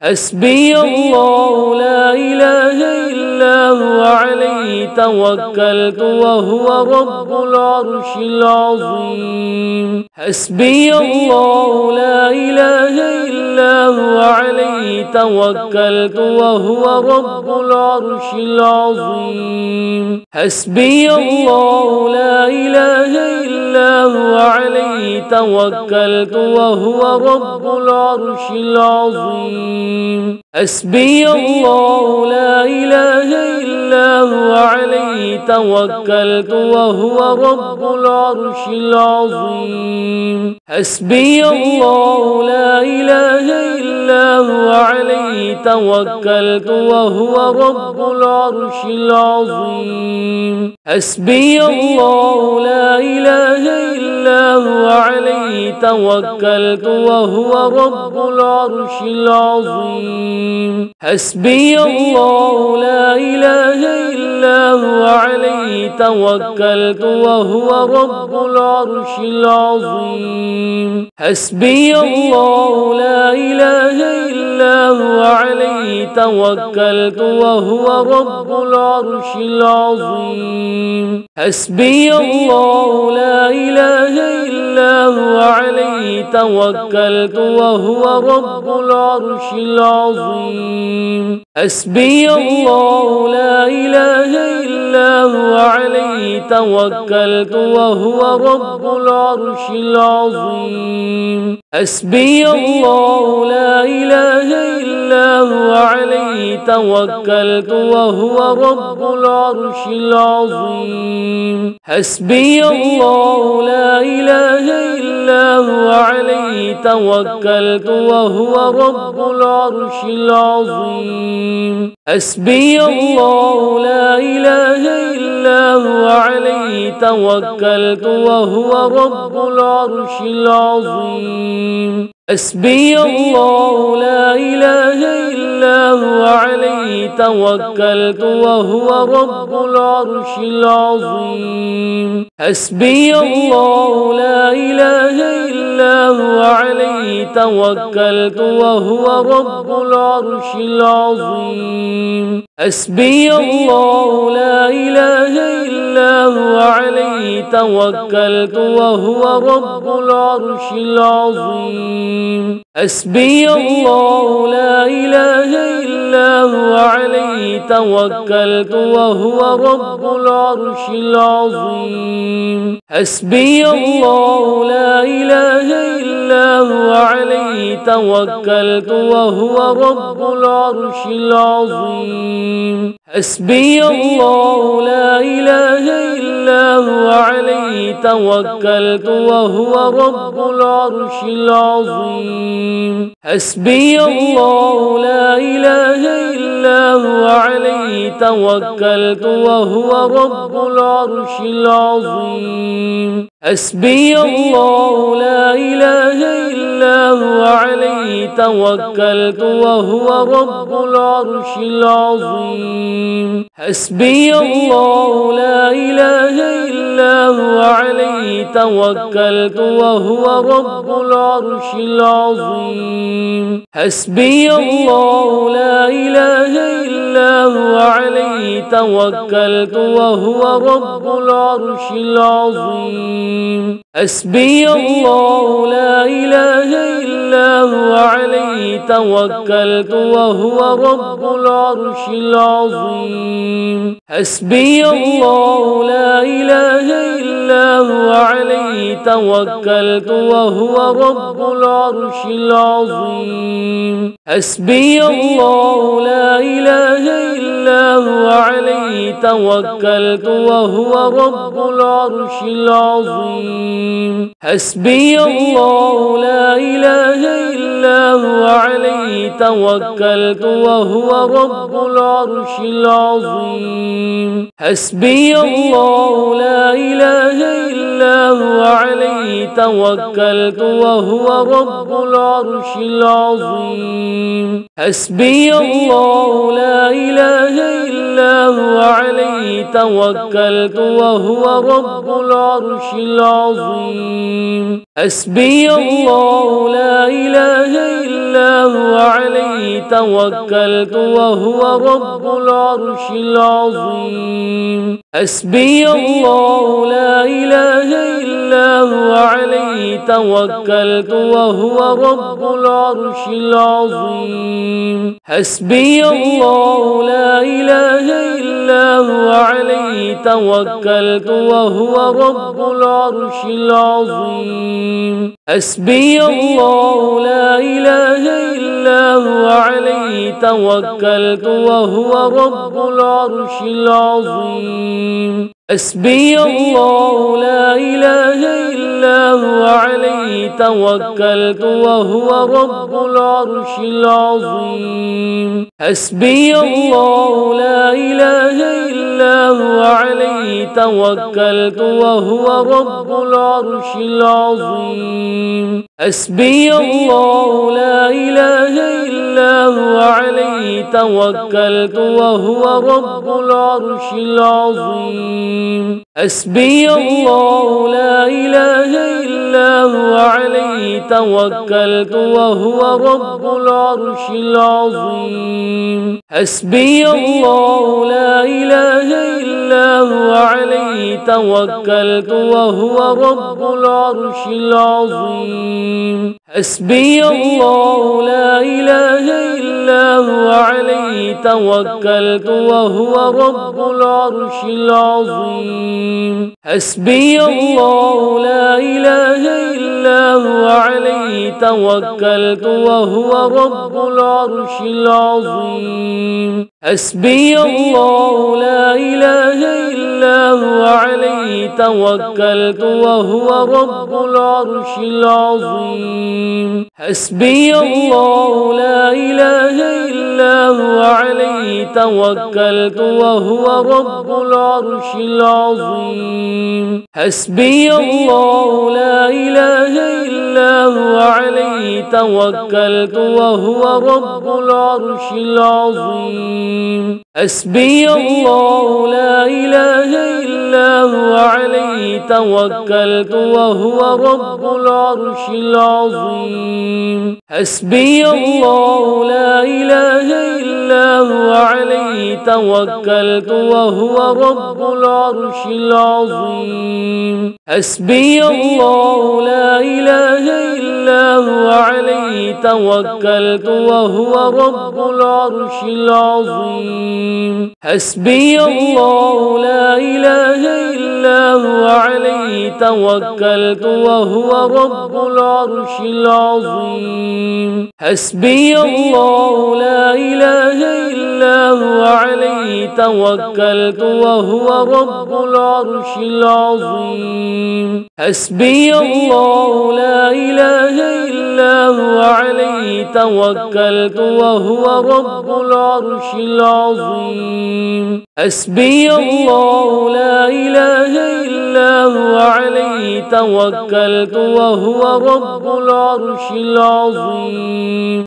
حسبي الله لا إله إلا هو عليه توكلت وهو رب العرش العظيم. حسبي الله لا إله إلا هو عليه توكلت وهو رب العرش العظيم. حسبي الله لا إله إلا هو عليه توكلت وهو رب العرش العظيم. حسبي الله لا إله إلا هو عليه توكلت وهو رب العرش العظيم. حسبي الله لا إله إلا هو عليه توكلت وهو رب العرش العظيم. حسبي الله لا إله إلا هو عليه توكلت وهو رب العرش العظيم. حسبي الله لا إله إلا هو عليه توكلت وهو رب العرش العظيم. حسبي الله لا إله إلا هو عليه توكلت وهو رب العرش العظيم. حسبي الله لا إله إلا هو عليه توكلت وهو رب العرش العظيم. حسبي الله لا إله إلا هو عليه توكلت وهو رب العرش العظيم. حسبي الله لا إله إلا هو عليه توكلت وهو رب العرش العظيم. حسبي الله لا إله إلا هو عليه توكلت وهو رب العرش العظيم. حسبي الله لا إله إلا هو عليه توكلت وهو رب العرش العظيم. حسبي الله لا إله إلا هو عليه توكلت وهو رب العرش العظيم. حسبي الله لا إله إلا هو عليه توكلت وهو رب العرش العظيم. حسبي الله لا إله إلا هو عليه توكلت وهو رب العرش العظيم. حسبي الله لا إله إلا هو عليه توكلت وهو رب العرش العظيم. حسبي الله لا إله إلا هو عليه توكلت وهو رب العرش العظيم. حسبي الله لا إله إلا هو عليه توكلت وهو رب العرش العظيم. حسبي الله لا إله إلا هو عليه توكلت وهو رب العرش العظيم. حسبي الله لا إله إلا هو عليه توكلت وهو رب العرش العظيم. حسبي الله لا إله إلا هو عليه توكلت وهو رب العرش العظيم. حسبي الله لا إله إلا هو عليه توكلت وهو رب العرش العظيم. حسبي الله لا إله إلا هو عليه توكلت وهو رب العرش العظيم. حسبي الله لا إله إلا هو عليه توكلت وهو رب العرش العظيم. حسبي الله لا إله إلا هو عليه توكلت وهو رب العرش العظيم. حسبي الله لا إله إلا هو عليه توكلت وهو رب العرش العظيم. حسبي الله لا إله إلا هو عليه توكلت وهو رب العرش العظيم. حسبي الله لا إله إلا هو عليه توكلت وهو رب العرش العظيم. حسبي الله لا إله إلا إلا هو عليه توكلت وهو رب العرش العظيم حسبي الله لا إله إلا هو عليه توكلت وهو رب العرش العظيم حسبي الله لا إله إلا هو عليه توكلت وهو رب العرش العظيم حسبي الله لا إله إلا هو عليه توكلت وهو رب العرش العظيم حسبي الله لا إله إلا هو عليه توكلت وهو رب العرش العظيم حسبي الله لا إله إلا هو عليه توكلت وهو رب العرش العظيم حسبي الله لا إله إلا هو عليه توكلت وهو رب العرش العظيم حسبي الله لا إله إلا هو عليه توكلت وهو رب العرش العظيم حسبي الله لا إله إلا هو عليه توكلت وهو رب العرش العظيم حسبي الله لا إله إلا هو عليه توكلت وهو رب العرش العظيم حسبي الله لا إله إلا هو عليه توكلت وهو رب العرش العظيم حسبي الله لا إله إلا هو عليه توكلت وهو رب العرش العظيم حسبي الله لا إله إلا هو عليه توكلت وهو رب العرش العظيم حسبي الله لا إله إلا هو عليه توكلت وهو رب العرش العظيم حسبي الله لا إله إلا هو عليه توكلت وهو رب العرش العظيم حسبي الله لا إله إلا هو عليه توكلت وهو رب العرش العظيم حسبي الله لا إله إلا هو عليه توكلت وهو رب العرش العظيم حسبي الله لا إله إلا هو عليه توكلت وهو رب العرش العظيم حسبي الله لا إله إلا هو عليه توكلت وهو رب العرش العظيم حسبي الله لا إله إلا هو عليه توكلت وهو رب العرش العظيم حسبي الله لا إله إلا هو عليه توكلت وهو رب العرش العظيم